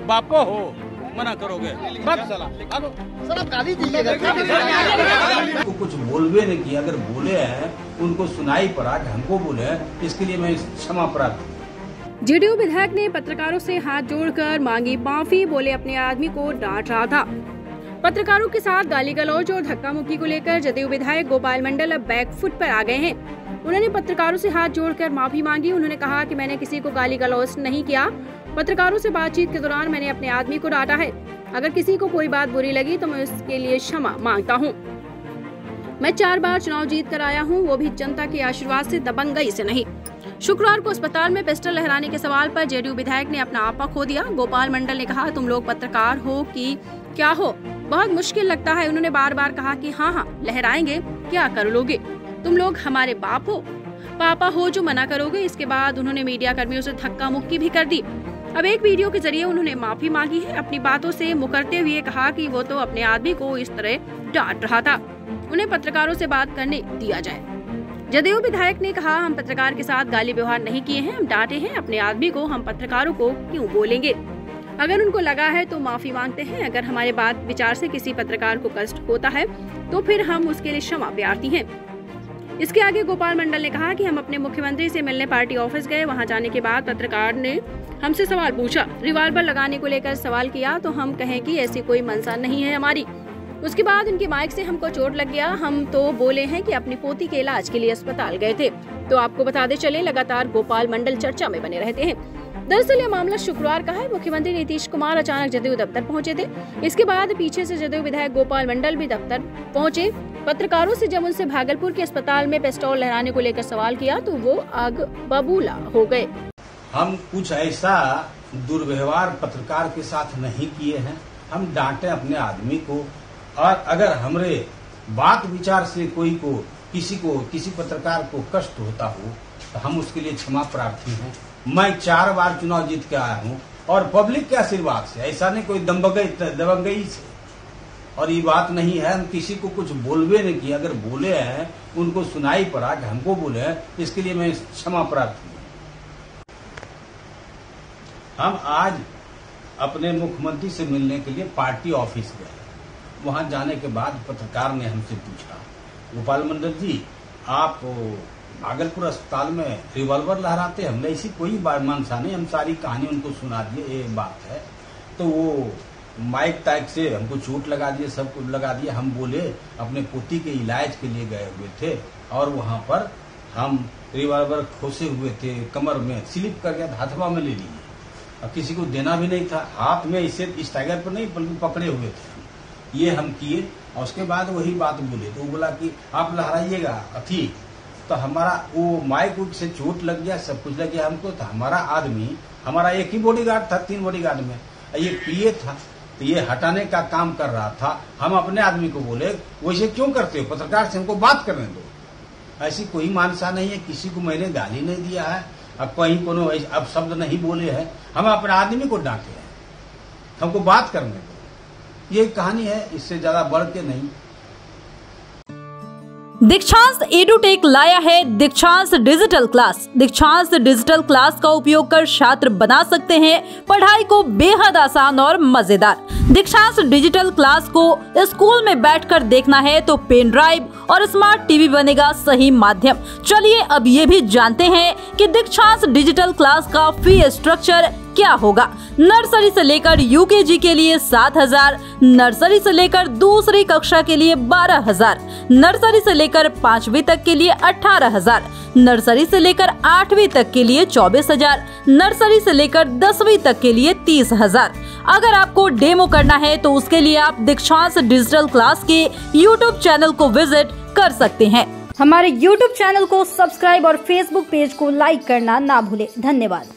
बापो हो मना करोगे सर आप गाली दीजिएगा। कुछ बोलबे नहीं किया, अगर बोले हैं उनको सुनाई पड़ा कि हमको बोले हैं, इसके लिए मैं क्षमा प्राप्त। जेडीयू विधायक ने पत्रकारों से हाथ जोड़कर मांगी माफी, बोले अपने आदमी को डांट रहा था। पत्रकारों के साथ गाली गलौज और धक्का मुक्की को लेकर जदयू विधायक गोपाल मंडल अब बैकफुट पर आ गए हैं। उन्होंने पत्रकारों से हाथ जोड़कर माफी मांगी। उन्होंने कहा कि मैंने किसी को गाली गलौज नहीं किया। पत्रकारों से बातचीत के दौरान मैंने अपने आदमी को डांटा है। अगर किसी को कोई बात बुरी लगी तो मैं उसके लिए क्षमा मांगता हूँ। मैं 4 बार चुनाव जीत कर आया हूँ, वो भी जनता के आशीर्वाद से, दबंगई से नहीं। शुक्रवार को अस्पताल में पिस्टल लहराने के सवाल पर जेडीयू विधायक ने अपना आपा खो दिया। गोपाल मंडल ने कहा, तुम लोग पत्रकार हो कि क्या हो, बहुत मुश्किल लगता है। उन्होंने बार बार कहा कि हाँ लहराएंगे, क्या कर लोगे, तुम लोग हमारे बाप हो, पापा हो जो मना करोगे। इसके बाद उन्होंने मीडिया कर्मियों से धक्का मुक्की भी कर दी। अब एक वीडियो के जरिए उन्होंने माफी मांगी है। अपनी बातों से मुकरते हुए कहा कि वो तो अपने आदमी को इस तरह डांट रहा था, उन्हें पत्रकारों से बात करने दिया जाए। जदयू विधायक ने कहा, हम पत्रकार के साथ गाली व्यवहार नहीं किए हैं, हम डांटे हैं अपने आदमी को, हम पत्रकारों को क्यों बोलेंगे। अगर उनको लगा है तो माफी मांगते हैं। अगर हमारे बात विचार से किसी पत्रकार को कष्ट होता है तो फिर हम उसके लिए क्षमा प्रार्थी हैं। इसके आगे गोपाल मंडल ने कहा कि हम अपने मुख्यमंत्री से मिलने पार्टी ऑफिस गए। वहां जाने के बाद पत्रकार ने हमसे सवाल पूछा, रिवॉल्वर लगाने को लेकर सवाल किया तो हम कहें कि ऐसी कोई मंशा नहीं है हमारी। उसके बाद उनके माइक से हमको चोट लग गया। हम तो बोले हैं कि अपनी पोती के इलाज के लिए अस्पताल गए थे। तो आपको बताते चले, लगातार गोपाल मंडल चर्चा में बने रहते हैं। दरअसल यह मामला शुक्रवार का है। मुख्यमंत्री नीतीश कुमार अचानक जदयू दफ्तर पहुंचे थे। इसके बाद पीछे से जदयू विधायक गोपाल मंडल भी दफ्तर पहुंचे। पत्रकारों से जब उनसे भागलपुर के अस्पताल में पिस्तौल लहराने को लेकर सवाल किया तो वो आग बबूला हो गए। हम कुछ ऐसा दुर्व्यवहार पत्रकार के साथ नहीं किए हैं। हम डांटे अपने आदमी को, और अगर हमरे बात विचार से किसी पत्रकार को कष्ट होता हो तो हम उसके लिए क्षमा प्रार्थी हैं। मैं 4 बार चुनाव जीत के आया हूं और पब्लिक के आशीर्वाद से, ऐसा नहीं कोई दबंगई से। और ये बात नहीं है हम किसी को कुछ बोलबे नहीं किया, अगर बोले हैं उनको सुनाई पड़ा कि हमको बोले हैं, इसके लिए मैं क्षमा प्रार्थी हूँ। हम आज अपने मुख्यमंत्री से मिलने के लिए पार्टी ऑफिस गए। वहां जाने के बाद पत्रकार ने हमसे पूछा, गोपाल मंडल जी आप भागलपुर अस्पताल में रिवॉल्वर लहराते, हमने ऐसी कोई मंशा नहीं, हम सारी कहानी उनको सुना दिए, ये बात है। तो वो माइक तक से हमको चोट लगा दिए, सब कुछ लगा दिया। हम बोले अपने पोती के इलाज के लिए गए हुए थे और वहां पर हम रिवॉल्वर खोसे हुए थे, कमर में स्लिप कर गया, हाथवा में ले लिए। अब किसी को देना भी नहीं था, हाथ में इसे इस टाइगर पर नहीं बल्कि पकड़े हुए थे। ये हम किए और उसके बाद वही बात बोले। तो वो बोला कि आप लहराइएगा अथी, तो हमारा वो माइक से चोट लग गया, सब कुछ लग गया हमको। तो हमारा आदमी, हमारा एक ही बॉडीगार्ड था, 3 बॉडीगार्ड में, ये पीए था, तो ये हटाने का काम कर रहा था। हम अपने आदमी को बोले वैसे क्यों करते हो, पत्रकार से हमको बात करने दो। ऐसी कोई मानसा नहीं है, किसी को मैंने गाली नहीं दिया है, अब कहीं कोनो अब शब्द नहीं बोले हैं। हम अपने आदमी को डांटे हैं, हमको बात करने दो। ये कहानी है, इससे ज्यादा बढ़ के नहीं। दीक्षांत एडुटेक लाया है दीक्षांत डिजिटल क्लास। दीक्षांत डिजिटल क्लास का उपयोग कर छात्र बना सकते हैं पढ़ाई को बेहद आसान और मजेदार। दीक्षांत डिजिटल क्लास को स्कूल में बैठकर देखना है तो पेन ड्राइव और स्मार्ट टीवी बनेगा सही माध्यम। चलिए अब ये भी जानते हैं कि दीक्षांत डिजिटल क्लास का फी स्ट्रक्चर क्या होगा। नर्सरी से लेकर यूकेजी के लिए 7,000, नर्सरी से लेकर दूसरी कक्षा के लिए 12,000, नर्सरी से लेकर 5वीं तक के लिए 18,000, नर्सरी से लेकर 8वीं तक के लिए 24,000, नर्सरी से लेकर 10वीं तक के लिए 30,000। अगर आपको डेमो करना है तो उसके लिए आप दीक्षांत डिजिटल क्लास के YouTube चैनल को विजिट कर सकते हैं। हमारे YouTube चैनल को सब्सक्राइब और Facebook पेज को लाइक करना ना भूले। धन्यवाद।